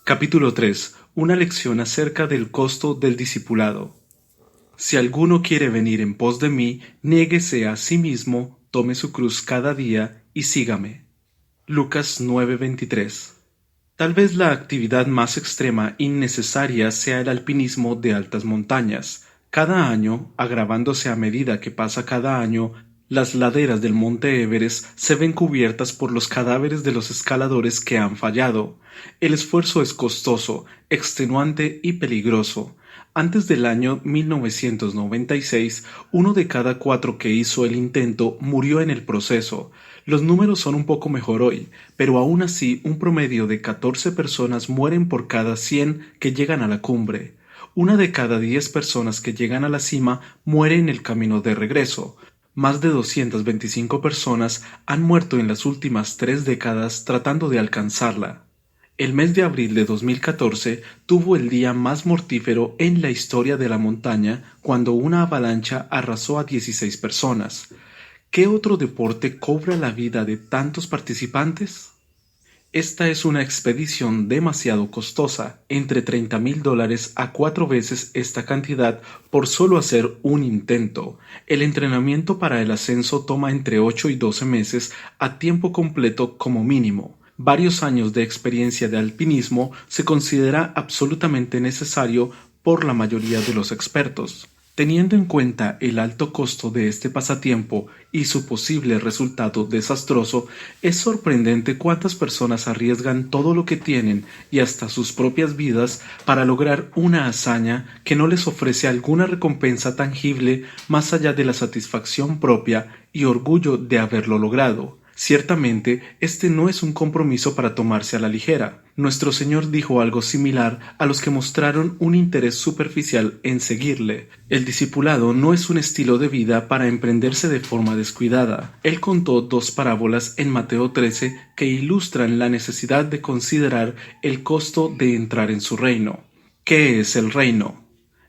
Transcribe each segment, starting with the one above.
Capítulo 3. Una lección acerca del costo del discipulado. Si alguno quiere venir en pos de mí, niéguese a sí mismo, tome su cruz cada día y sígame. Lucas 9:23. Tal vez la actividad más extrema y necesaria sea el alpinismo de altas montañas. Cada año, agravándose a medida que pasa cada año, las laderas del monte Everest se ven cubiertas por los cadáveres de los escaladores que han fallado. El esfuerzo es costoso, extenuante y peligroso. Antes del año 1996, uno de cada 4 que hizo el intento murió en el proceso. Los números son un poco mejor hoy, pero aún así un promedio de 14 personas mueren por cada 100 que llegan a la cumbre. Una de cada 10 personas que llegan a la cima muere en el camino de regreso. Más de 225 personas han muerto en las últimas 3 décadas tratando de alcanzarla. El mes de abril de 2014 tuvo el día más mortífero en la historia de la montaña cuando una avalancha arrasó a 16 personas. ¿Qué otro deporte cobra la vida de tantos participantes? Esta es una expedición demasiado costosa, entre $30,000 a 4 veces esta cantidad por solo hacer un intento. El entrenamiento para el ascenso toma entre 8 y 12 meses a tiempo completo como mínimo. Varios años de experiencia de alpinismo se considera absolutamente necesario por la mayoría de los expertos. Teniendo en cuenta el alto costo de este pasatiempo y su posible resultado desastroso, es sorprendente cuántas personas arriesgan todo lo que tienen y hasta sus propias vidas para lograr una hazaña que no les ofrece alguna recompensa tangible más allá de la satisfacción propia y orgullo de haberlo logrado. Ciertamente, este no es un compromiso para tomarse a la ligera. Nuestro Señor dijo algo similar a los que mostraron un interés superficial en seguirle. El discipulado no es un estilo de vida para emprenderse de forma descuidada. Él contó 2 parábolas en Mateo 13 que ilustran la necesidad de considerar el costo de entrar en su reino. ¿Qué es el reino?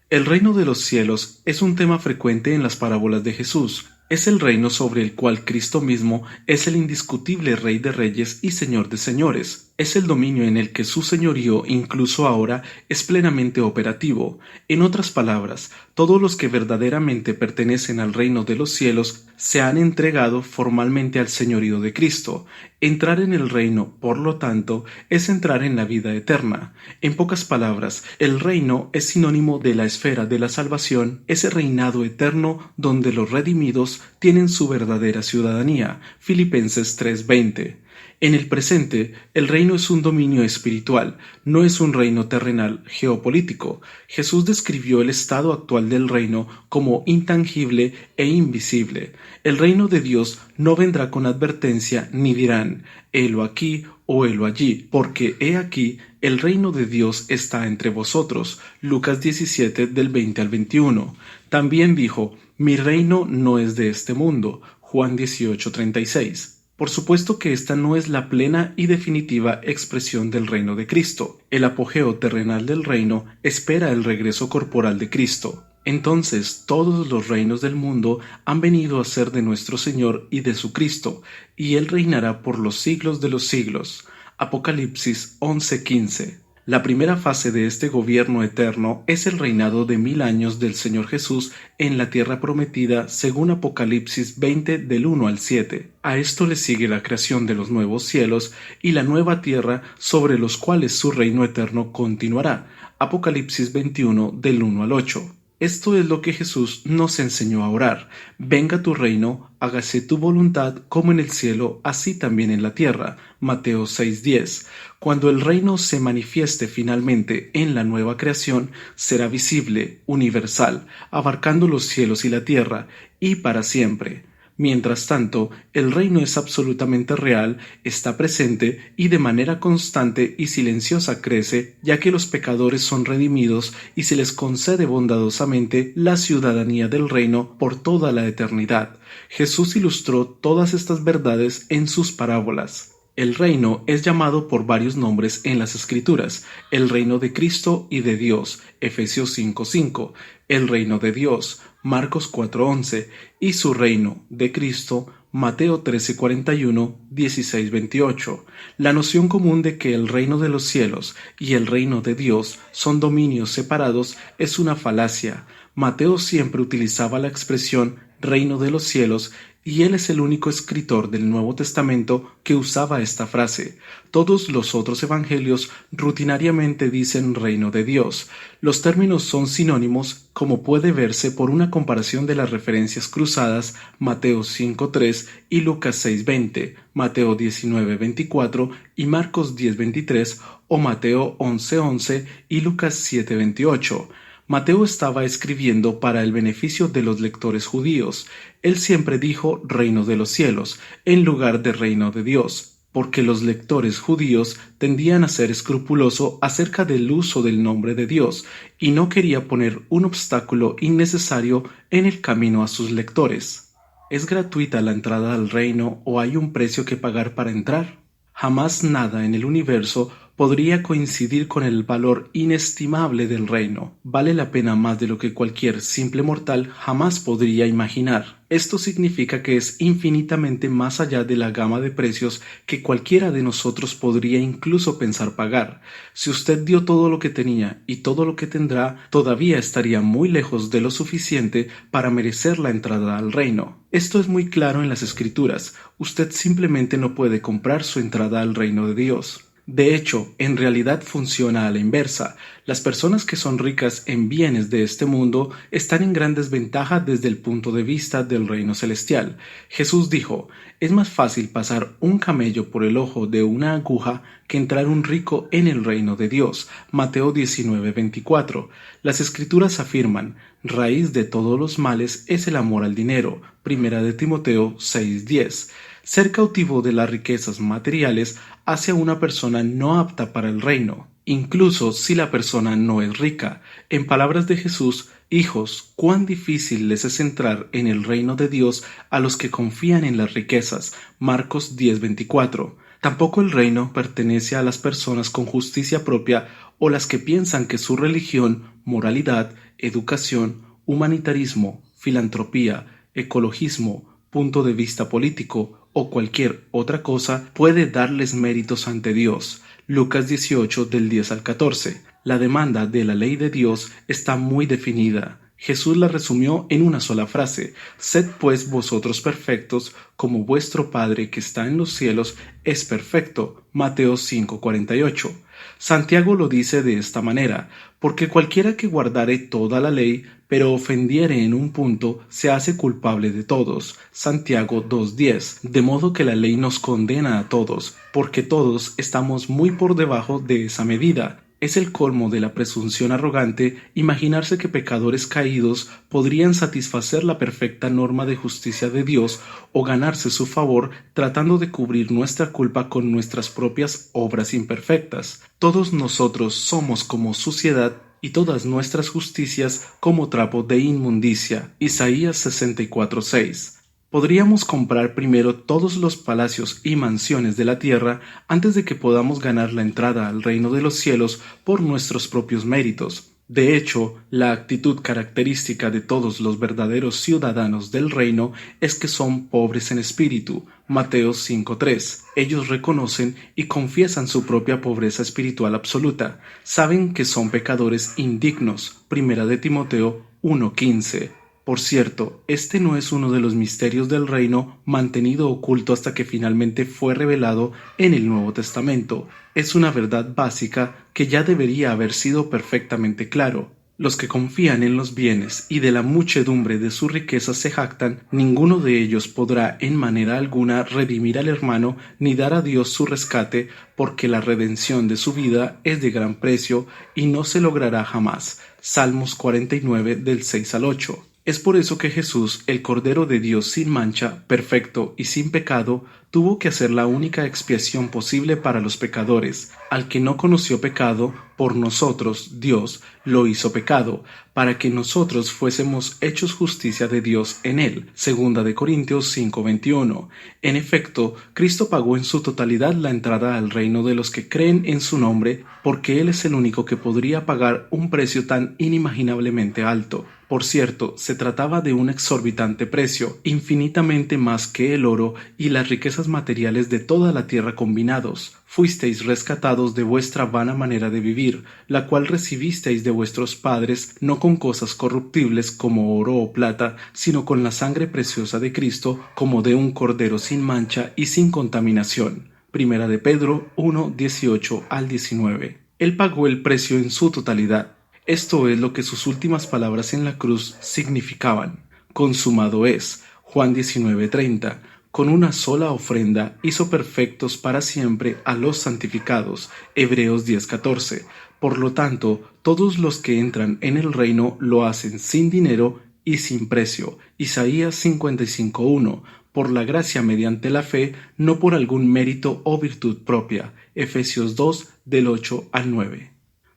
El reino de los cielos es un tema frecuente en las parábolas de Jesús. Es el reino sobre el cual Cristo mismo es el indiscutible Rey de Reyes y Señor de Señores. Es el dominio en el que su señorío incluso ahora es plenamente operativo. En otras palabras, todos los que verdaderamente pertenecen al reino de los cielos se han entregado formalmente al señorío de Cristo. Entrar en el reino, por lo tanto, es entrar en la vida eterna. En pocas palabras, el reino es sinónimo de la esfera de la salvación, ese reinado eterno donde los redimidos tienen su verdadera ciudadanía. Filipenses 3:20. En el presente, el reino es un dominio espiritual, no es un reino terrenal geopolítico. Jesús describió el estado actual del reino como intangible e invisible. El reino de Dios no vendrá con advertencia ni dirán, helo aquí o helo allí, porque he aquí, el reino de Dios está entre vosotros. Lucas 17 del 20 al 21. También dijo, mi reino no es de este mundo. Juan 18:36. Por supuesto que esta no es la plena y definitiva expresión del reino de Cristo. El apogeo terrenal del reino espera el regreso corporal de Cristo. Entonces todos los reinos del mundo han venido a ser de nuestro Señor y de su Cristo, y Él reinará por los siglos de los siglos. Apocalipsis 11:15. La primera fase de este gobierno eterno es el reinado de 1000 años del Señor Jesús en la tierra prometida según Apocalipsis 20 del 1 al 7. A esto le sigue la creación de los nuevos cielos y la nueva tierra sobre los cuales su reino eterno continuará. Apocalipsis 21 del 1 al 8. Esto es lo que Jesús nos enseñó a orar. Venga tu reino, hágase tu voluntad como en el cielo, así también en la tierra. Mateo 6:10. Cuando el reino se manifieste finalmente en la nueva creación, será visible, universal, abarcando los cielos y la tierra, y para siempre. Mientras tanto, el reino es absolutamente real, está presente y de manera constante y silenciosa crece, ya que los pecadores son redimidos y se les concede bondadosamente la ciudadanía del reino por toda la eternidad. Jesús ilustró todas estas verdades en sus parábolas. El reino es llamado por varios nombres en las Escrituras: el reino de Cristo y de Dios, Efesios 5:5, el reino de Dios, Marcos 4:11, y su reino, de Cristo, Mateo 13:41, 16:28. La noción común de que el reino de los cielos y el reino de Dios son dominios separados es una falacia. Mateo siempre utilizaba la expresión reino de los cielos, y él es el único escritor del Nuevo Testamento que usaba esta frase. Todos los otros evangelios rutinariamente dicen reino de Dios. Los términos son sinónimos, como puede verse por una comparación de las referencias cruzadas Mateo 5:3 y Lucas 6:20, Mateo 19:24 y Marcos 10:23, o Mateo 11:11 y Lucas 7:28. Mateo estaba escribiendo para el beneficio de los lectores judíos. Él siempre dijo reino de los cielos, en lugar de reino de Dios, porque los lectores judíos tendían a ser escrupulosos acerca del uso del nombre de Dios, y no quería poner un obstáculo innecesario en el camino a sus lectores. ¿Es gratuita la entrada al reino o hay un precio que pagar para entrar? Jamás nada en el universo podría coincidir con el valor inestimable del reino. Vale la pena más de lo que cualquier simple mortal jamás podría imaginar. Esto significa que es infinitamente más allá de la gama de precios que cualquiera de nosotros podría incluso pensar pagar. Si usted dio todo lo que tenía y todo lo que tendrá, todavía estaría muy lejos de lo suficiente para merecer la entrada al reino. Esto es muy claro en las Escrituras. Usted simplemente no puede comprar su entrada al reino de Dios. De hecho, en realidad funciona a la inversa. Las personas que son ricas en bienes de este mundo están en gran desventaja desde el punto de vista del reino celestial. Jesús dijo: es más fácil pasar un camello por el ojo de una aguja que entrar un rico en el reino de Dios. Mateo 19:24. Las Escrituras afirman: raíz de todos los males es el amor al dinero. Primera de Timoteo 6:10. Ser cautivo de las riquezas materiales hace a una persona no apta para el reino, incluso si la persona no es rica. En palabras de Jesús: hijos, cuán difícil les es entrar en el reino de Dios a los que confían en las riquezas. Marcos 10:24. Tampoco el reino pertenece a las personas con justicia propia o las que piensan que su religión, moralidad, educación, humanitarismo, filantropía, ecologismo, punto de vista político o cualquier otra cosa puede darles méritos ante Dios. Lucas 18 del 10 al 14. La demanda de la ley de Dios está muy definida. Jesús la resumió en una sola frase: sed pues vosotros perfectos, como vuestro Padre que está en los cielos es perfecto. Mateo 5:48. Santiago lo dice de esta manera: porque cualquiera que guardare toda la ley, pero ofendiere en un punto, se hace culpable de todos. Santiago 2:10. De modo que la ley nos condena a todos, porque todos estamos muy por debajo de esa medida. Es el colmo de la presunción arrogante imaginarse que pecadores caídos podrían satisfacer la perfecta norma de justicia de Dios o ganarse su favor tratando de cubrir nuestra culpa con nuestras propias obras imperfectas. Todos nosotros somos como suciedad y todas nuestras justicias como trapo de inmundicia. Isaías 64:6. Podríamos comprar primero todos los palacios y mansiones de la tierra antes de que podamos ganar la entrada al reino de los cielos por nuestros propios méritos. De hecho, la actitud característica de todos los verdaderos ciudadanos del reino es que son pobres en espíritu. Mateo 5:3. Ellos reconocen y confiesan su propia pobreza espiritual absoluta. Saben que son pecadores indignos. Primera de Timoteo 1:15. Por cierto, este no es uno de los misterios del reino mantenido oculto hasta que finalmente fue revelado en el Nuevo Testamento. Es una verdad básica que ya debería haber sido perfectamente claro. Los que confían en los bienes y de la muchedumbre de sus riquezas se jactan, ninguno de ellos podrá en manera alguna redimir al hermano ni dar a Dios su rescate, porque la redención de su vida es de gran precio y no se logrará jamás. Salmos 49 del 6 al 8. Es por eso que Jesús, el Cordero de Dios sin mancha, perfecto y sin pecado, tuvo que hacer la única expiación posible para los pecadores. Al que no conoció pecado, por nosotros, Dios, lo hizo pecado, para que nosotros fuésemos hechos justicia de Dios en él. Segunda de Corintios 5:21. En efecto, Cristo pagó en su totalidad la entrada al reino de los que creen en su nombre, porque Él es el único que podría pagar un precio tan inimaginablemente alto. Por cierto, se trataba de un exorbitante precio, infinitamente más que el oro y las riquezas materiales de toda la tierra combinados. Fuisteis rescatados de vuestra vana manera de vivir, la cual recibisteis de vuestros padres, no con cosas corruptibles como oro o plata, sino con la sangre preciosa de Cristo, como de un cordero sin mancha y sin contaminación. Primera de Pedro 1:18 al 19. Él pagó el precio en su totalidad. Esto es lo que sus últimas palabras en la cruz significaban. Consumado es. Juan 19:30. Con una sola ofrenda hizo perfectos para siempre a los santificados. Hebreos 10:14. Por lo tanto, todos los que entran en el reino lo hacen sin dinero y sin precio. Isaías 55:1. Por la gracia mediante la fe, no por algún mérito o virtud propia. Efesios 2 del 8 al 9.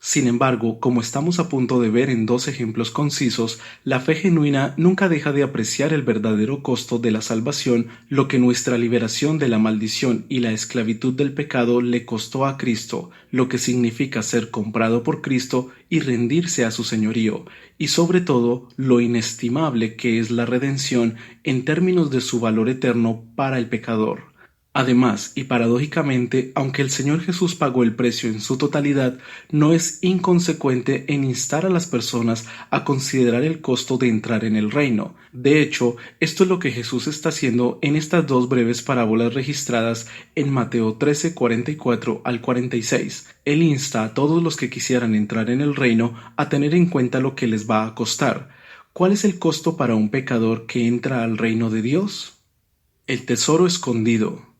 Sin embargo, como estamos a punto de ver en dos ejemplos concisos, la fe genuina nunca deja de apreciar el verdadero costo de la salvación, lo que nuestra liberación de la maldición y la esclavitud del pecado le costó a Cristo, lo que significa ser comprado por Cristo y rendirse a su señorío, y sobre todo lo inestimable que es la redención en términos de su valor eterno para el pecador. Además, y paradójicamente, aunque el Señor Jesús pagó el precio en su totalidad, no es inconsecuente en instar a las personas a considerar el costo de entrar en el reino. De hecho, esto es lo que Jesús está haciendo en estas dos breves parábolas registradas en Mateo 13:44 al 46. Él insta a todos los que quisieran entrar en el reino a tener en cuenta lo que les va a costar. ¿Cuál es el costo para un pecador que entra al reino de Dios? El tesoro escondido.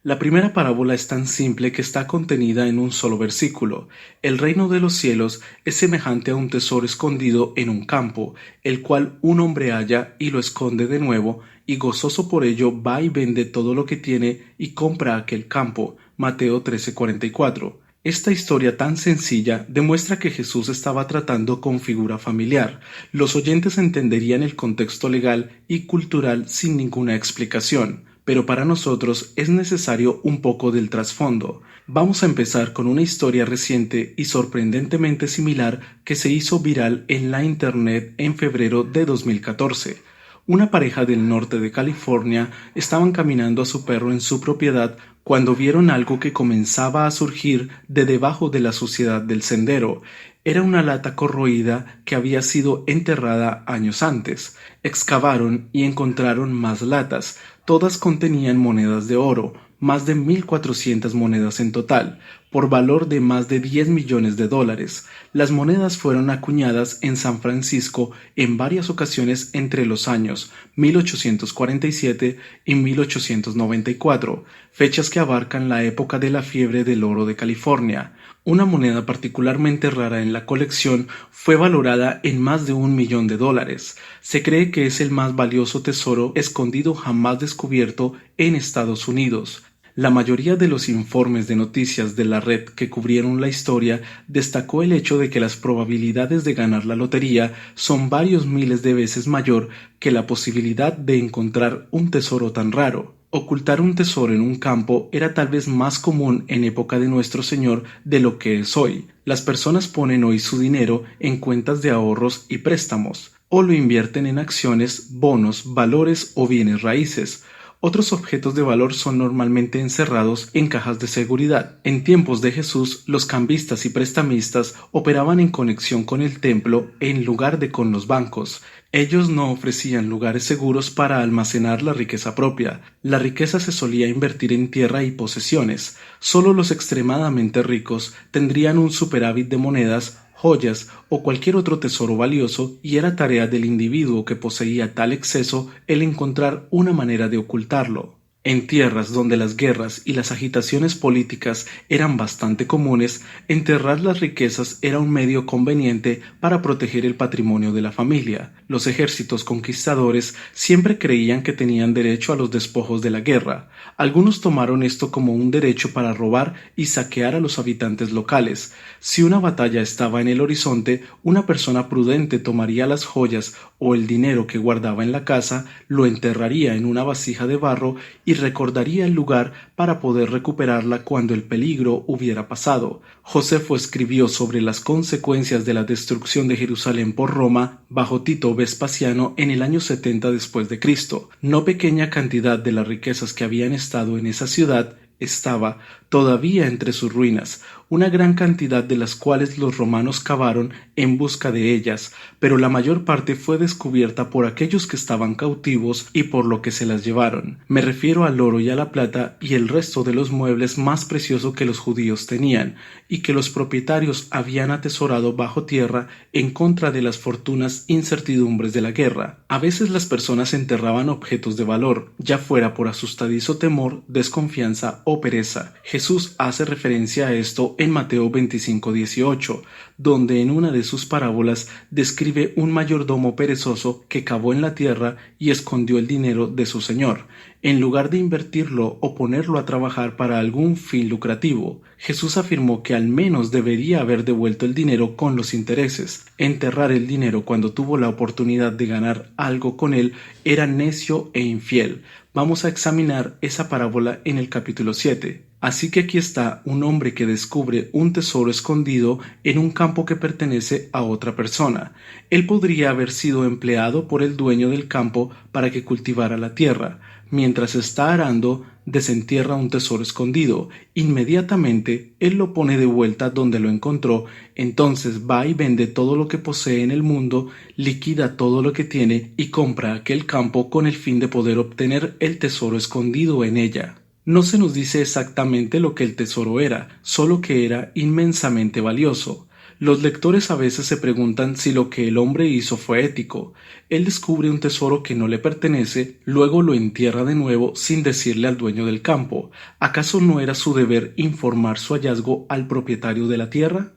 La primera parábola es tan simple que está contenida en un solo versículo. El reino de los cielos es semejante a un tesoro escondido en un campo, el cual un hombre halla y lo esconde de nuevo, y gozoso por ello va y vende todo lo que tiene y compra aquel campo. Mateo 13:44. Esta historia tan sencilla demuestra que Jesús estaba tratando con figura familiar. Los oyentes entenderían el contexto legal y cultural sin ninguna explicación. Pero para nosotros es necesario un poco del trasfondo. Vamos a empezar con una historia reciente y sorprendentemente similar que se hizo viral en la internet en febrero de 2014. Una pareja del norte de California estaban caminando a su perro en su propiedad cuando vieron algo que comenzaba a surgir de debajo de la suciedad del sendero. Era una lata corroída que había sido enterrada años antes. Excavaron y encontraron más latas. Todas contenían monedas de oro, más de 1.400 monedas en total, por valor de más de 10 millones de dólares. Las monedas fueron acuñadas en San Francisco en varias ocasiones entre los años 1847 y 1894, fechas que abarcan la época de la fiebre del oro de California. Una moneda particularmente rara en la colección fue valorada en más de $1.000.000. Se cree que es el más valioso tesoro escondido jamás descubierto en Estados Unidos. La mayoría de los informes de noticias de la red que cubrieron la historia destacó el hecho de que las probabilidades de ganar la lotería son varios miles de veces mayor que la posibilidad de encontrar un tesoro tan raro. Ocultar un tesoro en un campo era tal vez más común en época de nuestro Señor de lo que es hoy. Las personas ponen hoy su dinero en cuentas de ahorros y préstamos, o lo invierten en acciones, bonos, valores o bienes raíces. Otros objetos de valor son normalmente encerrados en cajas de seguridad. En tiempos de Jesús, los cambistas y prestamistas operaban en conexión con el templo en lugar de con los bancos. Ellos no ofrecían lugares seguros para almacenar la riqueza propia. La riqueza se solía invertir en tierra y posesiones. Solo los extremadamente ricos tendrían un superávit de monedas, joyas o cualquier otro tesoro valioso, y era tarea del individuo que poseía tal exceso el encontrar una manera de ocultarlo. En tierras donde las guerras y las agitaciones políticas eran bastante comunes, enterrar las riquezas era un medio conveniente para proteger el patrimonio de la familia. Los ejércitos conquistadores siempre creían que tenían derecho a los despojos de la guerra. Algunos tomaron esto como un derecho para robar y saquear a los habitantes locales. Si una batalla estaba en el horizonte, una persona prudente tomaría las joyas o el dinero que guardaba en la casa, lo enterraría en una vasija de barro y recordaría el lugar para poder recuperarla cuando el peligro hubiera pasado. Josefo escribió sobre las consecuencias de la destrucción de Jerusalén por Roma bajo Tito Vespasiano en el año 70 después de Cristo. No pequeña cantidad de las riquezas que habían estado en esa ciudad estaba todavía entre sus ruinas, una gran cantidad de las cuales los romanos cavaron en busca de ellas, pero la mayor parte fue descubierta por aquellos que estaban cautivos y por lo que se las llevaron. Me refiero al oro y a la plata y el resto de los muebles más preciosos que los judíos tenían, y que los propietarios habían atesorado bajo tierra en contra de las fortunas incertidumbres de la guerra. A veces las personas enterraban objetos de valor, ya fuera por asustadizo temor, desconfianza o pereza. Jesús hace referencia a esto en Mateo 25:18, donde en una de sus parábolas describe un mayordomo perezoso que cavó en la tierra y escondió el dinero de su señor, en lugar de invertirlo o ponerlo a trabajar para algún fin lucrativo. Jesús afirmó que al menos debería haber devuelto el dinero con los intereses. Enterrar el dinero cuando tuvo la oportunidad de ganar algo con él era necio e infiel. Vamos a examinar esa parábola en el capítulo 7. Así que aquí está un hombre que descubre un tesoro escondido en un campo que pertenece a otra persona. Él podría haber sido empleado por el dueño del campo para que cultivara la tierra. Mientras está arando, desentierra un tesoro escondido. Inmediatamente, él lo pone de vuelta donde lo encontró. Entonces va y vende todo lo que posee en el mundo, liquida todo lo que tiene y compra aquel campo con el fin de poder obtener el tesoro escondido en ella. No se nos dice exactamente lo que el tesoro era, solo que era inmensamente valioso. Los lectores a veces se preguntan si lo que el hombre hizo fue ético. Él descubre un tesoro que no le pertenece, luego lo entierra de nuevo sin decirle al dueño del campo. ¿Acaso no era su deber informar su hallazgo al propietario de la tierra?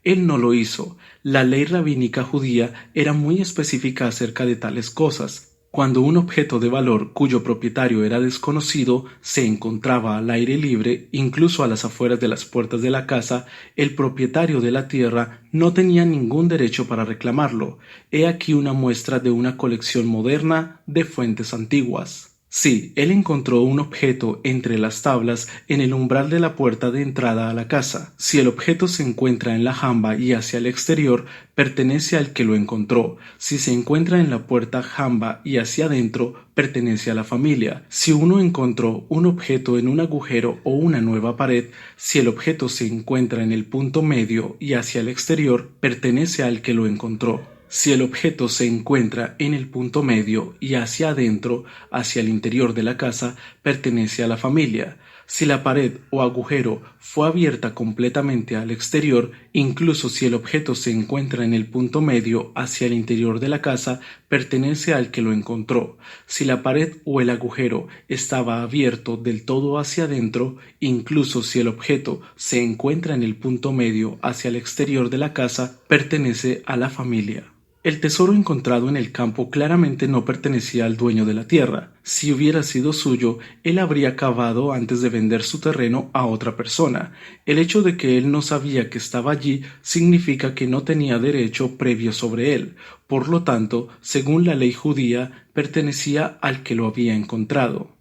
Él no lo hizo. La ley rabínica judía era muy específica acerca de tales cosas. Cuando un objeto de valor cuyo propietario era desconocido se encontraba al aire libre, incluso a las afueras de las puertas de la casa, el propietario de la tierra no tenía ningún derecho para reclamarlo. He aquí una muestra de una colección moderna de fuentes antiguas. Sí, él encontró un objeto entre las tablas en el umbral de la puerta de entrada a la casa. Si el objeto se encuentra en la jamba y hacia el exterior, pertenece al que lo encontró. Si se encuentra en la puerta jamba y hacia adentro, pertenece a la familia. Si uno encontró un objeto en un agujero o una nueva pared, si el objeto se encuentra en el punto medio y hacia el exterior, pertenece al que lo encontró. Si el objeto se encuentra en el punto medio y hacia adentro, hacia el interior de la casa, pertenece a la familia. Si la pared o agujero fue abierta completamente al exterior, incluso si el objeto se encuentra en el punto medio hacia el interior de la casa, pertenece al que lo encontró. Si la pared o el agujero estaba abierto del todo hacia adentro, incluso si el objeto se encuentra en el punto medio hacia el exterior de la casa, pertenece a la familia. El tesoro encontrado en el campo claramente no pertenecía al dueño de la tierra. Si hubiera sido suyo, él habría cavado antes de vender su terreno a otra persona. El hecho de que él no sabía que estaba allí significa que no tenía derecho previo sobre él. Por lo tanto, según la ley judía, pertenecía al que lo había encontrado.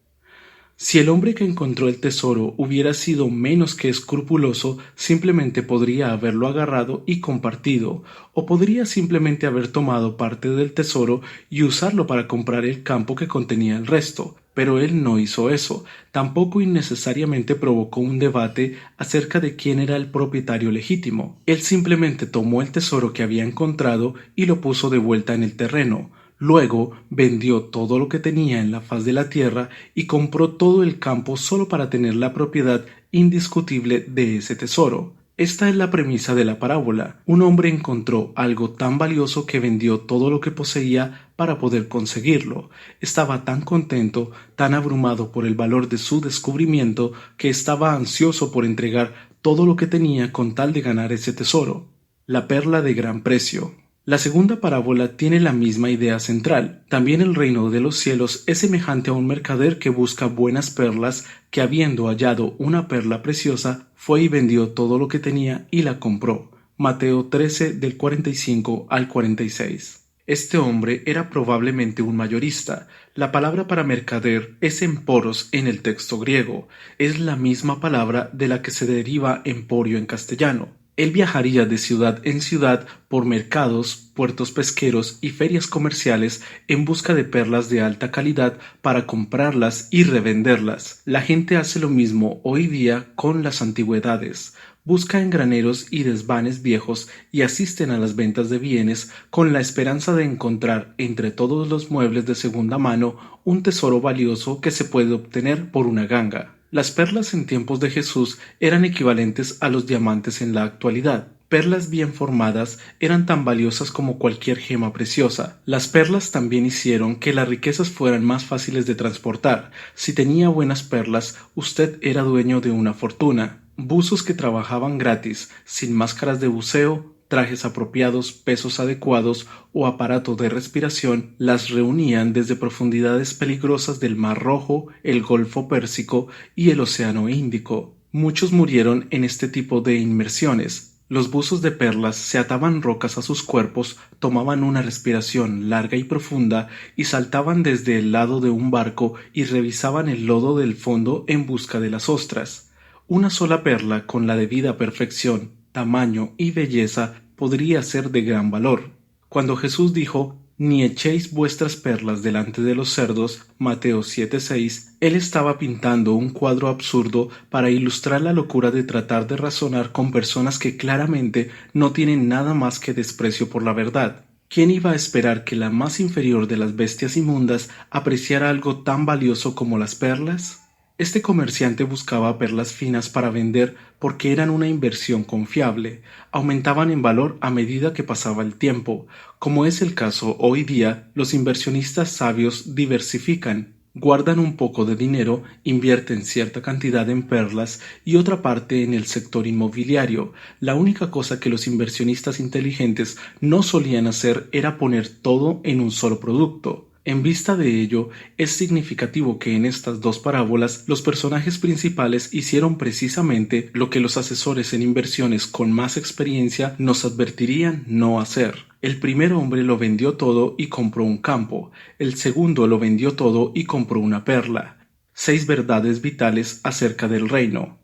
Si el hombre que encontró el tesoro hubiera sido menos que escrupuloso, simplemente podría haberlo agarrado y compartido, o podría simplemente haber tomado parte del tesoro y usarlo para comprar el campo que contenía el resto. Pero él no hizo eso, tampoco innecesariamente provocó un debate acerca de quién era el propietario legítimo. Él simplemente tomó el tesoro que había encontrado y lo puso de vuelta en el terreno. Luego vendió todo lo que tenía en la faz de la tierra y compró todo el campo solo para tener la propiedad indiscutible de ese tesoro. Esta es la premisa de la parábola. Un hombre encontró algo tan valioso que vendió todo lo que poseía para poder conseguirlo. Estaba tan contento, tan abrumado por el valor de su descubrimiento, que estaba ansioso por entregar todo lo que tenía con tal de ganar ese tesoro, la perla de gran precio. La segunda parábola tiene la misma idea central. También el reino de los cielos es semejante a un mercader que busca buenas perlas, que habiendo hallado una perla preciosa, fue y vendió todo lo que tenía y la compró. Mateo 13 del 45 al 46. Este hombre era probablemente un mayorista. La palabra para mercader es emporos en el texto griego. Es la misma palabra de la que se deriva emporio en castellano. Él viajaría de ciudad en ciudad por mercados, puertos pesqueros y ferias comerciales en busca de perlas de alta calidad para comprarlas y revenderlas. La gente hace lo mismo hoy día con las antigüedades. Busca en graneros y desvanes viejos y asisten a las ventas de bienes con la esperanza de encontrar entre todos los muebles de segunda mano un tesoro valioso que se puede obtener por una ganga. Las perlas en tiempos de Jesús eran equivalentes a los diamantes en la actualidad. Perlas bien formadas eran tan valiosas como cualquier gema preciosa. Las perlas también hicieron que las riquezas fueran más fáciles de transportar. Si tenía buenas perlas, usted era dueño de una fortuna. Buzos que trabajaban gratis, sin máscaras de buceo, trajes apropiados, pesos adecuados o aparato de respiración, las reunían desde profundidades peligrosas del Mar Rojo, el Golfo Pérsico y el Océano Índico. Muchos murieron en este tipo de inmersiones. Los buzos de perlas se ataban rocas a sus cuerpos, tomaban una respiración larga y profunda y saltaban desde el lado de un barco y revisaban el lodo del fondo en busca de las ostras. Una sola perla con la debida perfección, tamaño y belleza podría ser de gran valor. Cuando Jesús dijo, «Ni echéis vuestras perlas delante de los cerdos», Mateo 7:6, él estaba pintando un cuadro absurdo para ilustrar la locura de tratar de razonar con personas que claramente no tienen nada más que desprecio por la verdad. ¿Quién iba a esperar que la más inferior de las bestias inmundas apreciara algo tan valioso como las perlas? Este comerciante buscaba perlas finas para vender porque eran una inversión confiable, aumentaban en valor a medida que pasaba el tiempo. Como es el caso hoy día, los inversionistas sabios diversifican, guardan un poco de dinero, invierten cierta cantidad en perlas y otra parte en el sector inmobiliario. La única cosa que los inversionistas inteligentes no solían hacer era poner todo en un solo producto. En vista de ello, es significativo que en estas dos parábolas los personajes principales hicieron precisamente lo que los asesores en inversiones con más experiencia nos advertirían no hacer. El primer hombre lo vendió todo y compró un campo, el segundo lo vendió todo y compró una perla. 6 verdades vitales acerca del reino.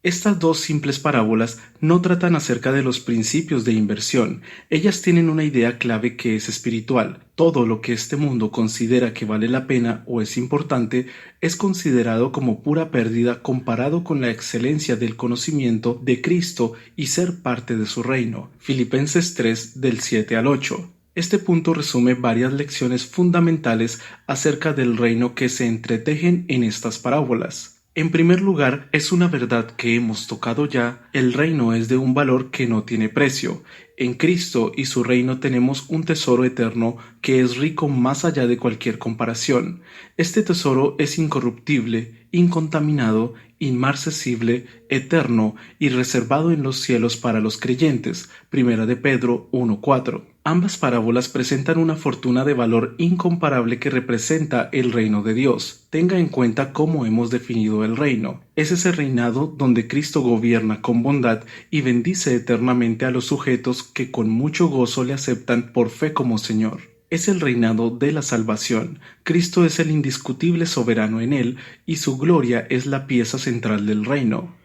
Estas dos simples parábolas no tratan acerca de los principios de inversión. Ellas tienen una idea clave que es espiritual. Todo lo que este mundo considera que vale la pena o es importante es considerado como pura pérdida comparado con la excelencia del conocimiento de Cristo y ser parte de su reino. Filipenses 3 del 7 al 8. Este punto resume varias lecciones fundamentales acerca del reino que se entretejen en estas parábolas. En primer lugar, es una verdad que hemos tocado ya, el reino es de un valor que no tiene precio. En Cristo y su reino tenemos un tesoro eterno que es rico más allá de cualquier comparación. Este tesoro es incorruptible, incontaminado, inmarcesible, eterno y reservado en los cielos para los creyentes. Primera de Pedro 1:4. Ambas parábolas presentan una fortuna de valor incomparable que representa el reino de Dios. Tenga en cuenta cómo hemos definido el reino. Es ese reinado donde Cristo gobierna con bondad y bendice eternamente a los sujetos que con mucho gozo le aceptan por fe como Señor. Es el reinado de la salvación. Cristo es el indiscutible soberano en él y su gloria es la pieza central del reino.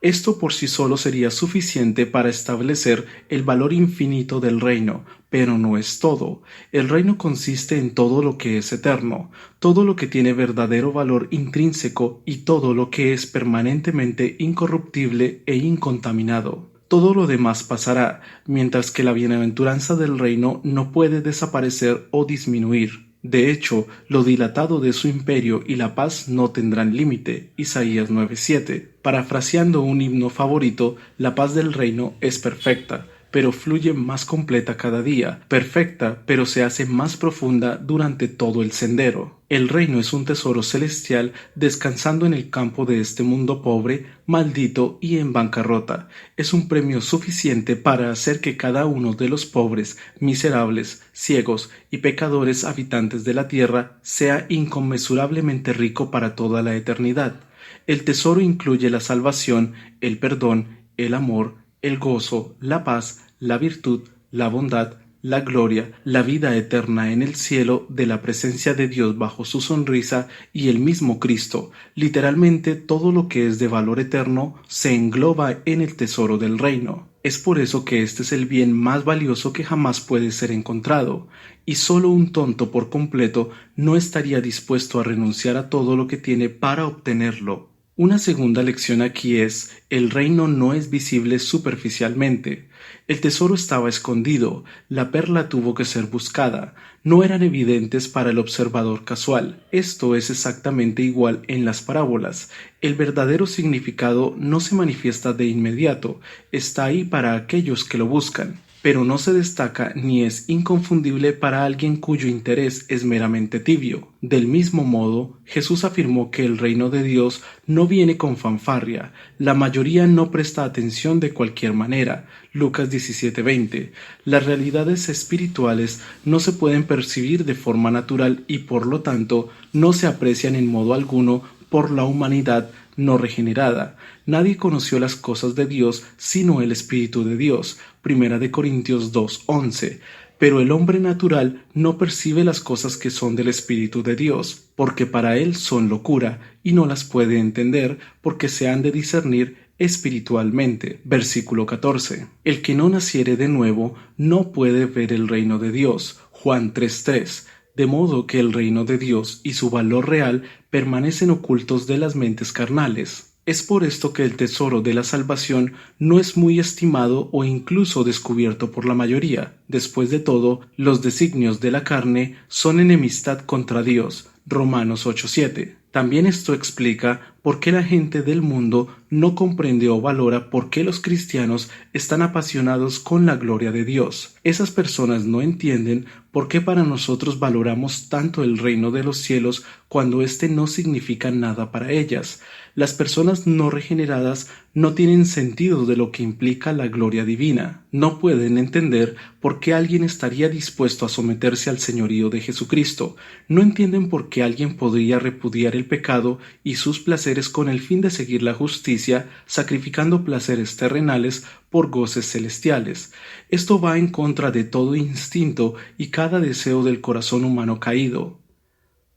Esto por sí solo sería suficiente para establecer el valor infinito del reino, pero no es todo. El reino consiste en todo lo que es eterno, todo lo que tiene verdadero valor intrínseco y todo lo que es permanentemente incorruptible e incontaminado. Todo lo demás pasará, mientras que la bienaventuranza del reino no puede desaparecer o disminuir. De hecho, lo dilatado de su imperio y la paz no tendrán límite. Isaías 9:7. Parafraseando un himno favorito, la paz del reino es perfecta, pero fluye más completa cada día, perfecta, pero se hace más profunda durante todo el sendero. El reino es un tesoro celestial descansando en el campo de este mundo pobre, maldito y en bancarrota. Es un premio suficiente para hacer que cada uno de los pobres, miserables, ciegos y pecadores habitantes de la tierra sea inconmensurablemente rico para toda la eternidad. El tesoro incluye la salvación, el perdón, el amor, el gozo, la paz, la virtud, la bondad, la gloria, la vida eterna en el cielo de la presencia de Dios bajo su sonrisa y el mismo Cristo. Literalmente todo lo que es de valor eterno se engloba en el tesoro del reino. Es por eso que este es el bien más valioso que jamás puede ser encontrado, y solo un tonto por completo no estaría dispuesto a renunciar a todo lo que tiene para obtenerlo. Una segunda lección aquí es, el reino no es visible superficialmente. El tesoro estaba escondido, la perla tuvo que ser buscada, no eran evidentes para el observador casual. Esto es exactamente igual en las parábolas. El verdadero significado no se manifiesta de inmediato, está ahí para aquellos que lo buscan, pero no se destaca ni es inconfundible para alguien cuyo interés es meramente tibio. Del mismo modo, Jesús afirmó que el reino de Dios no viene con fanfarria, la mayoría no presta atención de cualquier manera. Lucas 17:20. Las realidades espirituales no se pueden percibir de forma natural y por lo tanto no se aprecian en modo alguno por la humanidad no regenerada. Nadie conoció las cosas de Dios sino el Espíritu de Dios. Primera de Corintios 2:11. Pero el hombre natural no percibe las cosas que son del Espíritu de Dios, porque para él son locura, y no las puede entender, porque se han de discernir espiritualmente. Versículo 14. El que no naciere de nuevo no puede ver el reino de Dios. Juan 3:3. De modo que el reino de Dios y su valor real permanecen ocultos de las mentes carnales. Es por esto que el tesoro de la salvación no es muy estimado o incluso descubierto por la mayoría. Después de todo, los designios de la carne son enemistad contra Dios. Romanos 8:7. También esto explica por qué la gente del mundo no comprende o valora por qué los cristianos están apasionados con la gloria de Dios. Esas personas no entienden por qué para nosotros valoramos tanto el reino de los cielos cuando éste no significa nada para ellas. Las personas no regeneradas no tienen sentido de lo que implica la gloria divina. No pueden entender por qué alguien estaría dispuesto a someterse al señorío de Jesucristo. No entienden por qué alguien podría repudiar el pecado y sus placeres con el fin de seguir la justicia, sacrificando placeres terrenales por goces celestiales. Esto va en contra de todo instinto y cada deseo del corazón humano caído.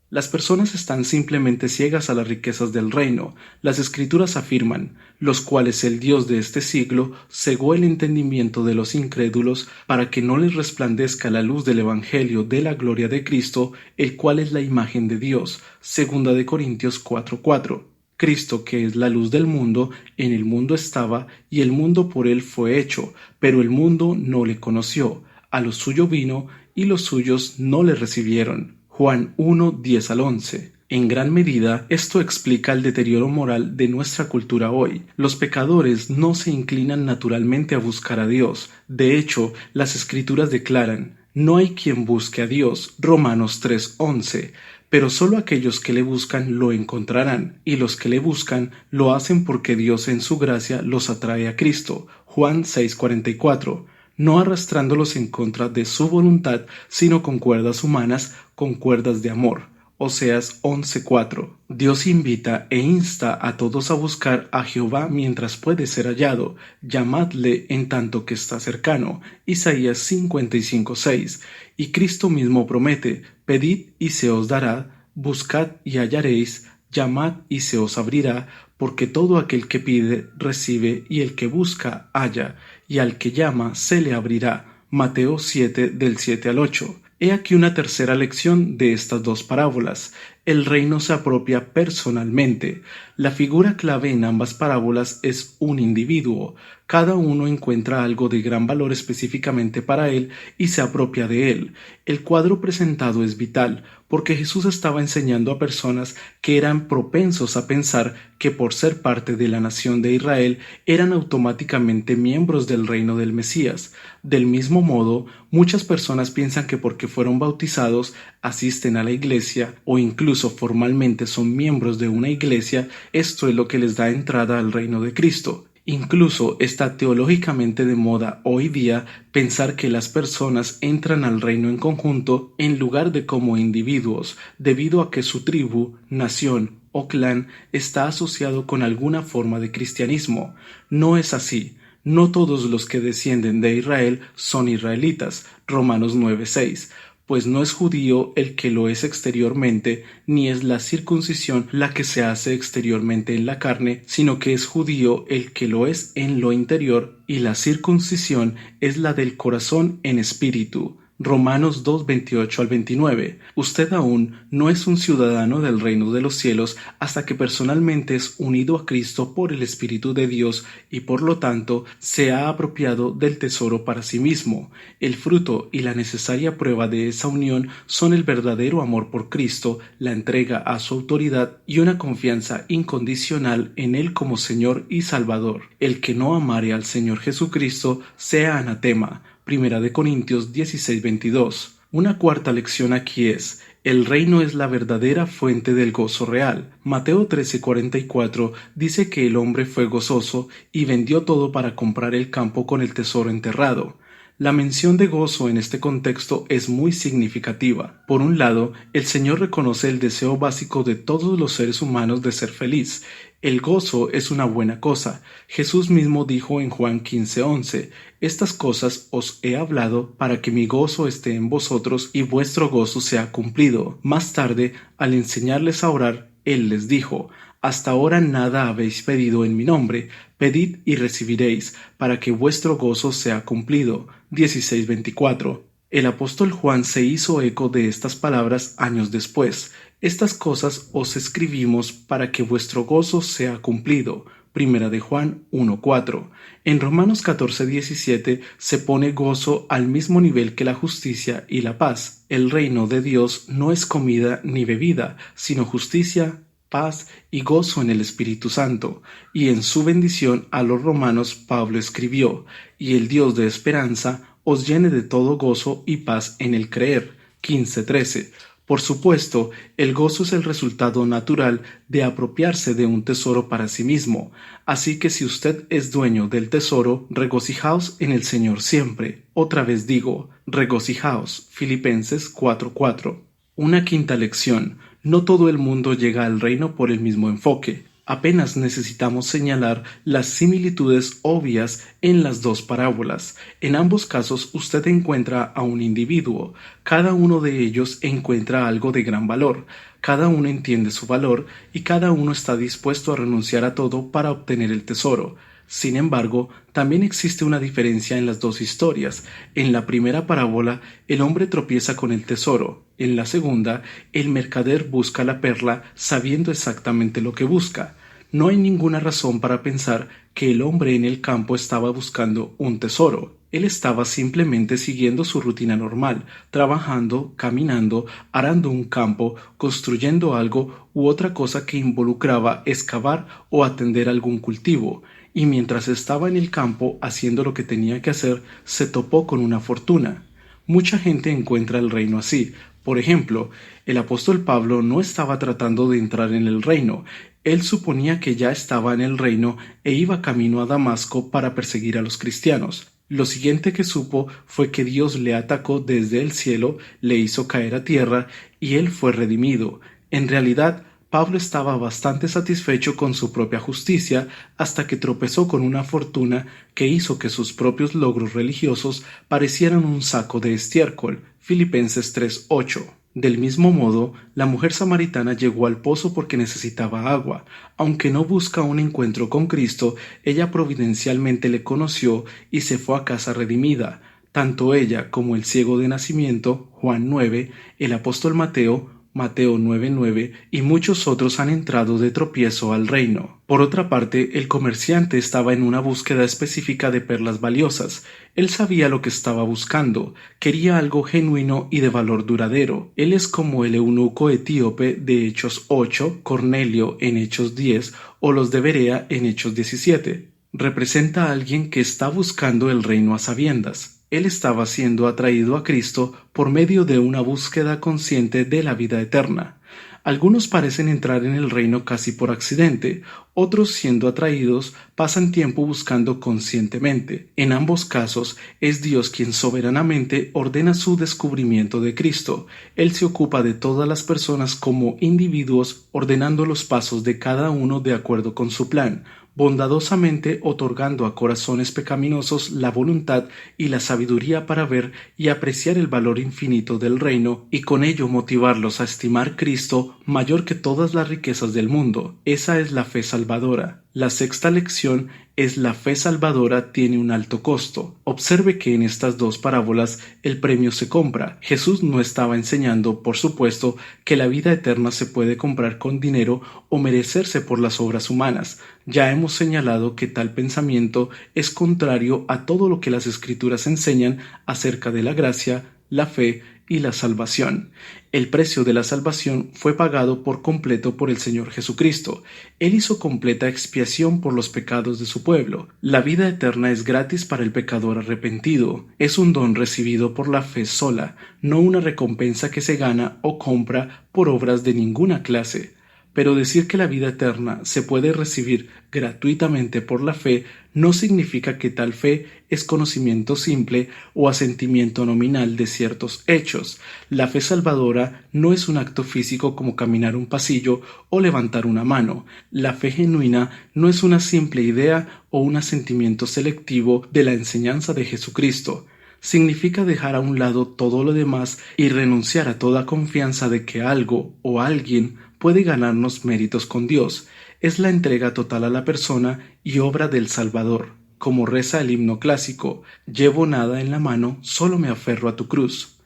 Las personas están simplemente ciegas a las riquezas del reino. Las Escrituras afirman, los cuales el Dios de este siglo cegó el entendimiento de los incrédulos para que no les resplandezca la luz del Evangelio de la gloria de Cristo, el cual es la imagen de Dios. Segunda de Corintios 4:4. Cristo, que es la luz del mundo, en el mundo estaba, y el mundo por él fue hecho, pero el mundo no le conoció. A lo suyo vino, y los suyos no le recibieron. Juan 1:10-11. En gran medida, esto explica el deterioro moral de nuestra cultura hoy. Los pecadores no se inclinan naturalmente a buscar a Dios. De hecho, las Escrituras declaran, no hay quien busque a Dios. Romanos 3:11. Pero solo aquellos que le buscan lo encontrarán, y los que le buscan lo hacen porque Dios en su gracia los atrae a Cristo. Juan 6:44. No arrastrándolos en contra de su voluntad, sino con cuerdas humanas, con cuerdas de amor. Oseas 11:4. Dios invita e insta a todos a buscar a Jehová mientras puede ser hallado, llamadle en tanto que está cercano. Isaías 55:6. Y Cristo mismo promete, pedid y se os dará, buscad y hallaréis, llamad y se os abrirá, porque todo aquel que pide, recibe, y el que busca, halla, y al que llama, se le abrirá. Mateo 7, del 7-8. He aquí una tercera lección de estas dos parábolas. El reino se apropia personalmente. La figura clave en ambas parábolas es un individuo. Cada uno encuentra algo de gran valor específicamente para él y se apropia de él. El cuadro presentado es vital, porque Jesús estaba enseñando a personas que eran propensos a pensar que por ser parte de la nación de Israel eran automáticamente miembros del reino del Mesías. Del mismo modo, muchas personas piensan que porque fueron bautizados, asisten a la iglesia o incluso formalmente son miembros de una iglesia, esto es lo que les da entrada al reino de Cristo. Incluso está teológicamente de moda hoy día pensar que las personas entran al reino en conjunto en lugar de como individuos, debido a que su tribu, nación o clan está asociado con alguna forma de cristianismo. No es así. No todos los que descienden de Israel son israelitas. Romanos 9:6. Pues no es judío el que lo es exteriormente, ni es la circuncisión la que se hace exteriormente en la carne, sino que es judío el que lo es en lo interior, y la circuncisión es la del corazón en espíritu. Romanos 2:28 al 29. Usted aún no es un ciudadano del reino de los cielos hasta que personalmente es unido a Cristo por el Espíritu de Dios y por lo tanto se ha apropiado del tesoro para sí mismo. El fruto y la necesaria prueba de esa unión son el verdadero amor por Cristo, la entrega a su autoridad y una confianza incondicional en Él como Señor y Salvador. El que no amare al Señor Jesucristo sea anatema. Primera de Corintios 16:22. Una cuarta lección aquí es: el reino es la verdadera fuente del gozo real. Mateo 13:44 dice que el hombre fue gozoso y vendió todo para comprar el campo con el tesoro enterrado. La mención de gozo en este contexto es muy significativa. Por un lado, el Señor reconoce el deseo básico de todos los seres humanos de ser feliz. El gozo es una buena cosa. Jesús mismo dijo en Juan 15:11, estas cosas os he hablado para que mi gozo esté en vosotros y vuestro gozo sea cumplido. Más tarde, al enseñarles a orar, Él les dijo, hasta ahora nada habéis pedido en mi nombre, pedid y recibiréis, para que vuestro gozo sea cumplido. 16:24. El apóstol Juan se hizo eco de estas palabras años después. Estas cosas os escribimos para que vuestro gozo sea cumplido. Primera de Juan 1:4. En Romanos 14:17 se pone gozo al mismo nivel que la justicia y la paz. El reino de Dios no es comida ni bebida, sino justicia, paz y gozo en el Espíritu Santo. Y en su bendición a los romanos Pablo escribió, y el Dios de esperanza os llene de todo gozo y paz en el creer. 15:13. Por supuesto, el gozo es el resultado natural de apropiarse de un tesoro para sí mismo, así que si usted es dueño del tesoro, regocijaos en el Señor siempre. Otra vez digo, regocijaos. Filipenses 4:4. Una quinta lección: no todo el mundo llega al reino por el mismo enfoque. Apenas necesitamos señalar las similitudes obvias en las dos parábolas. En ambos casos usted encuentra a un individuo. Cada uno de ellos encuentra algo de gran valor. Cada uno entiende su valor y cada uno está dispuesto a renunciar a todo para obtener el tesoro. Sin embargo, también existe una diferencia en las dos historias. En la primera parábola, el hombre tropieza con el tesoro. En la segunda, el mercader busca la perla sabiendo exactamente lo que busca. No hay ninguna razón para pensar que el hombre en el campo estaba buscando un tesoro. Él estaba simplemente siguiendo su rutina normal, trabajando, caminando, arando un campo, construyendo algo u otra cosa que involucraba excavar o atender algún cultivo. Y mientras estaba en el campo haciendo lo que tenía que hacer, se topó con una fortuna. Mucha gente encuentra el reino así. Por ejemplo, el apóstol Pablo no estaba tratando de entrar en el reino. Él suponía que ya estaba en el reino e iba camino a Damasco para perseguir a los cristianos. Lo siguiente que supo fue que Dios le atacó desde el cielo, le hizo caer a tierra y él fue redimido. En realidad, Pablo estaba bastante satisfecho con su propia justicia hasta que tropezó con una fortuna que hizo que sus propios logros religiosos parecieran un saco de estiércol. Filipenses 3:8. Del mismo modo, la mujer samaritana llegó al pozo porque necesitaba agua. Aunque no busca un encuentro con Cristo, ella providencialmente le conoció y se fue a casa redimida. Tanto ella como el ciego de nacimiento, Juan 9, el apóstol Mateo, Mateo 9:9, y muchos otros han entrado de tropiezo al reino. Por otra parte, el comerciante estaba en una búsqueda específica de perlas valiosas. Él sabía lo que estaba buscando, quería algo genuino y de valor duradero. Él es como el eunuco etíope de Hechos 8, Cornelio en Hechos 10 o los de Berea en Hechos 17. Representa a alguien que está buscando el reino a sabiendas. Él estaba siendo atraído a Cristo por medio de una búsqueda consciente de la vida eterna. Algunos parecen entrar en el reino casi por accidente, otros siendo atraídos pasan tiempo buscando conscientemente. En ambos casos es Dios quien soberanamente ordena su descubrimiento de Cristo. Él se ocupa de todas las personas como individuos, ordenando los pasos de cada uno de acuerdo con su plan, bondadosamente otorgando a corazones pecaminosos la voluntad y la sabiduría para ver y apreciar el valor infinito del reino y con ello motivarlos a estimar Cristo mayor que todas las riquezas del mundo. Esa es la fe salvadora. La sexta lección es la fe salvadora tiene un alto costo. Observe que en estas dos parábolas el premio se compra. Jesús no estaba enseñando, por supuesto, que la vida eterna se puede comprar con dinero o merecerse por las obras humanas. Ya hemos señalado que tal pensamiento es contrario a todo lo que las Escrituras enseñan acerca de la gracia, la fe y la salvación. El precio de la salvación fue pagado por completo por el Señor Jesucristo. Él hizo completa expiación por los pecados de su pueblo. La vida eterna es gratis para el pecador arrepentido. Es un don recibido por la fe sola, no una recompensa que se gana o compra por obras de ninguna clase. Pero decir que la vida eterna se puede recibir gratuitamente por la fe no significa que tal fe es conocimiento simple o asentimiento nominal de ciertos hechos. La fe salvadora no es un acto físico como caminar un pasillo o levantar una mano. La fe genuina no es una simple idea o un asentimiento selectivo de la enseñanza de Jesucristo. Significa dejar a un lado todo lo demás y renunciar a toda confianza de que algo o alguien puede ganarnos méritos con Dios. Es la entrega total a la persona y obra del Salvador. Como reza el himno clásico, llevo nada en la mano, solo me aferro a tu cruz.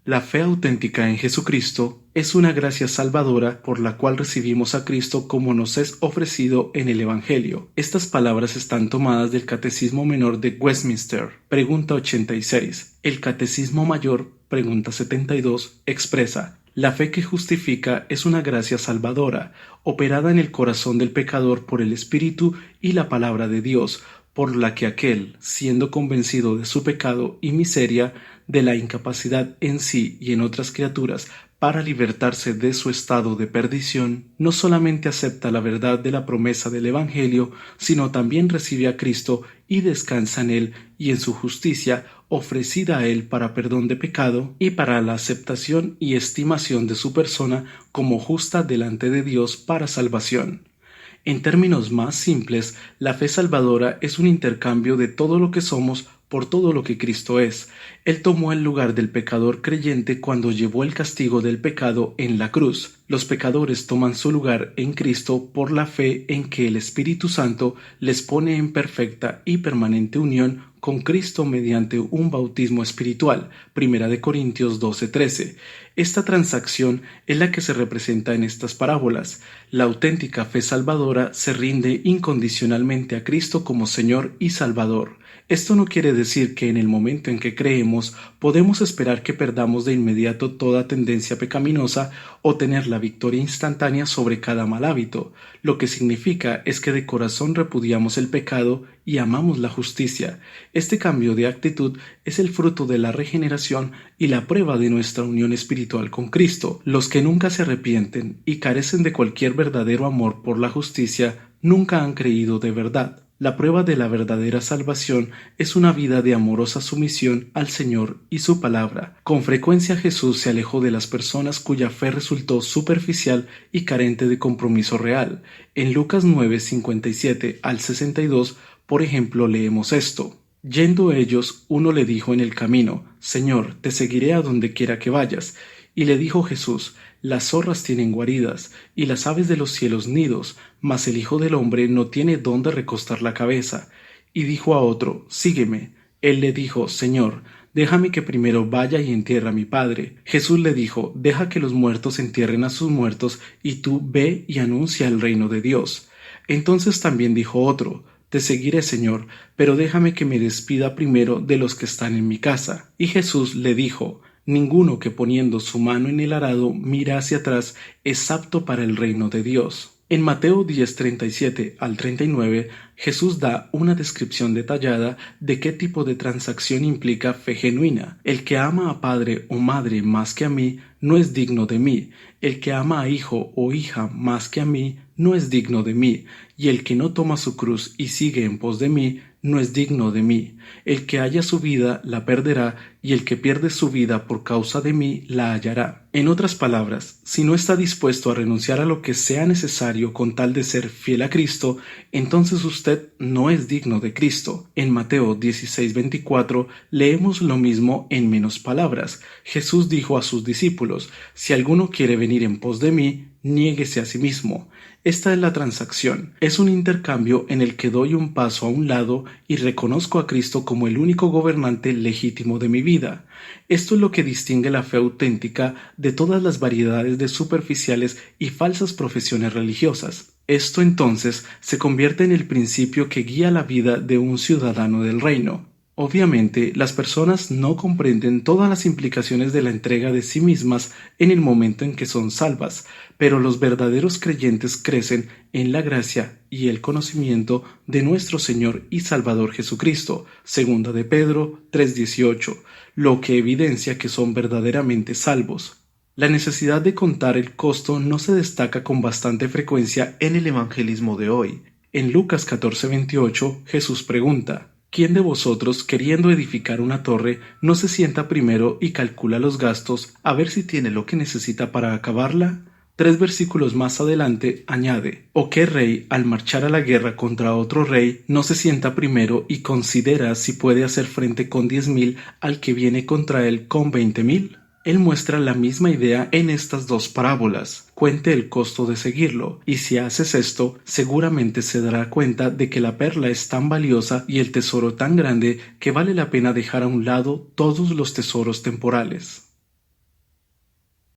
La fe auténtica en Jesucristo es una gracia salvadora por la cual recibimos a Cristo como nos es ofrecido en el Evangelio. Estas palabras están tomadas del Catecismo Menor de Westminster, pregunta 86. El Catecismo Mayor, pregunta 72, expresa: la fe que justifica es una gracia salvadora, operada en el corazón del pecador por el Espíritu y la palabra de Dios, por la que aquel, siendo convencido de su pecado y miseria, de la incapacidad en sí y en otras criaturas para libertarse de su estado de perdición, no solamente acepta la verdad de la promesa del Evangelio, sino también recibe a Cristo y descansa en él y en su justicia ofrecida a él para perdón de pecado y para la aceptación y estimación de su persona como justa delante de Dios para salvación. En términos más simples, la fe salvadora es un intercambio de todo lo que somos por todo lo que Cristo es. Él tomó el lugar del pecador creyente cuando llevó el castigo del pecado en la cruz. Los pecadores toman su lugar en Cristo por la fe en que el Espíritu Santo les pone en perfecta y permanente unión con Cristo mediante un bautismo espiritual. 1 Corintios 12:13. Esta transacción es la que se representa en estas parábolas. La auténtica fe salvadora se rinde incondicionalmente a Cristo como Señor y Salvador. Esto no quiere decir que en el momento en que creemos podemos esperar que perdamos de inmediato toda tendencia pecaminosa o tener la victoria instantánea sobre cada mal hábito. Lo que significa es que de corazón repudiamos el pecado y amamos la justicia. Este cambio de actitud es el fruto de la regeneración y la prueba de nuestra unión espiritual con Cristo. Los que nunca se arrepienten y carecen de cualquier verdadero amor por la justicia nunca han creído de verdad. La prueba de la verdadera salvación es una vida de amorosa sumisión al Señor y su palabra. Con frecuencia Jesús se alejó de las personas cuya fe resultó superficial y carente de compromiso real. En Lucas 9:57 al 62, por ejemplo, leemos esto: yendo ellos, uno le dijo en el camino: Señor, te seguiré a donde quiera que vayas. Y le dijo Jesús: las zorras tienen guaridas, y las aves de los cielos nidos, mas el Hijo del hombre no tiene dónde recostar la cabeza. Y dijo a otro: sígueme. Él le dijo: Señor, déjame que primero vaya y entierre a mi padre. Jesús le dijo, deja que los muertos entierren a sus muertos, y tú ve y anuncia el reino de Dios. Entonces también dijo otro, te seguiré, Señor, pero déjame que me despida primero de los que están en mi casa. Y Jesús le dijo, ninguno que poniendo su mano en el arado mira hacia atrás es apto para el reino de Dios. En Mateo 10:37 al 39, Jesús da una descripción detallada de qué tipo de transacción implica fe genuina. El que ama a padre o madre más que a mí no es digno de mí. El que ama a hijo o hija más que a mí no es digno de mí. Y el que no toma su cruz y sigue en pos de mí no es digno de mí. El que haya su vida la perderá, y el que pierde su vida por causa de mí la hallará. En otras palabras, si no está dispuesto a renunciar a lo que sea necesario con tal de ser fiel a Cristo, entonces usted no es digno de Cristo. En Mateo 16:24 leemos lo mismo en menos palabras. Jesús dijo a sus discípulos, si alguno quiere venir en pos de mí, niéguese a sí mismo. Esta es la transacción. Es un intercambio en el que doy un paso a un lado y reconozco a Cristo como el único gobernante legítimo de mi vida. Esto es lo que distingue la fe auténtica de todas las variedades de superficiales y falsas profesiones religiosas. Esto entonces se convierte en el principio que guía la vida de un ciudadano del reino. Obviamente, las personas no comprenden todas las implicaciones de la entrega de sí mismas en el momento en que son salvas, pero los verdaderos creyentes crecen en la gracia y el conocimiento de nuestro Señor y Salvador Jesucristo, segunda de Pedro 3:18, lo que evidencia que son verdaderamente salvos. La necesidad de contar el costo no se destaca con bastante frecuencia en el evangelismo de hoy. En Lucas 14:28, Jesús pregunta, ¿quién de vosotros, queriendo edificar una torre, no se sienta primero y calcula los gastos a ver si tiene lo que necesita para acabarla? 3 versículos más adelante añade, ¿o qué rey, al marchar a la guerra contra otro rey, no se sienta primero y considera si puede hacer frente con 10,000 al que viene contra él con 20,000? Él muestra la misma idea en estas dos parábolas. Cuente el costo de seguirlo, y si haces esto, seguramente se dará cuenta de que la perla es tan valiosa y el tesoro tan grande que vale la pena dejar a un lado todos los tesoros temporales.